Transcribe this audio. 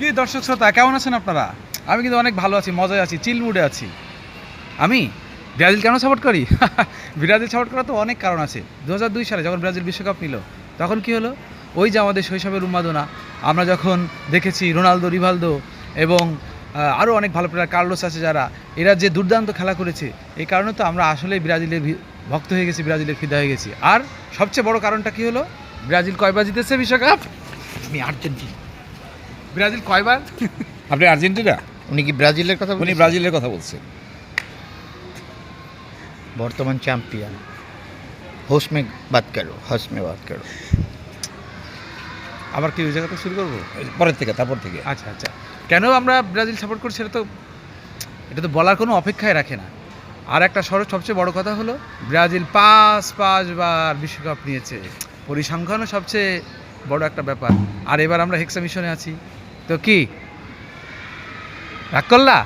কি দর্শক শ্রোতা কেমন আছেন আপনারা? আমি কিন্তু অনেক ভালো আছি, মজায় আছি, চিল মুডে আছি। আমি ব্রাজিল কেন সাপোর্ট করি? ব্রাজিল সাপোর্ট করার তো অনেক কারণ আছে। 2002 সালে যখন ব্রাজিল বিশ্বকাপ নিল, তখন কি হলো? ওই যে আমাদের শৈশবের উন্মাদনা, আমরা যখন দেখেছি রোনালদো, রিভালদো এবং আরও অনেক ভালো প্লেয়ার, কার্লোস আছে যারা, এরা যে দুর্দান্ত খেলা করেছে, এই কারণে তো আমরা আসলেই ব্রাজিলের ভক্ত হয়ে গেছি, ব্রাজিলের ফিদা হয়ে গেছি। আর সবচেয়ে বড় কারণটা কি হলো? ব্রাজিল কয়বার জিতেছে বিশ্বকাপ? আমি আর্জেন্টিনা। ব্রাজিল কয়বার? আপনি আর্জেন্টিনা? উনি কি ব্রাজিলের কথা উনি বলছেন? ব্রাজিলের কথা বলছেন। বর্তমান চ্যাম্পিয়ন। হোস মে বাত করো, হস মে বাত করো। আবার কি ওই জায়গাতে শুরু করবো? পরের থেকে, তারপর থেকে। আচ্ছা আচ্ছা, কেন আমরা ব্রাজিল সাপোর্ট করছি এটা তো বলার কোনো অপেক্ষায় রাখে না। আর একটা সবচেয়ে বড় কথা হলো ব্রাজিল পাঁচবার বিশ্বকাপ নিয়েছে, পরিসংখ্যানও সবচেয়ে বড় একটা ব্যাপার। আর এবার আমরা হেক্সা মিশনে আছি, তো কি রাগ করলা?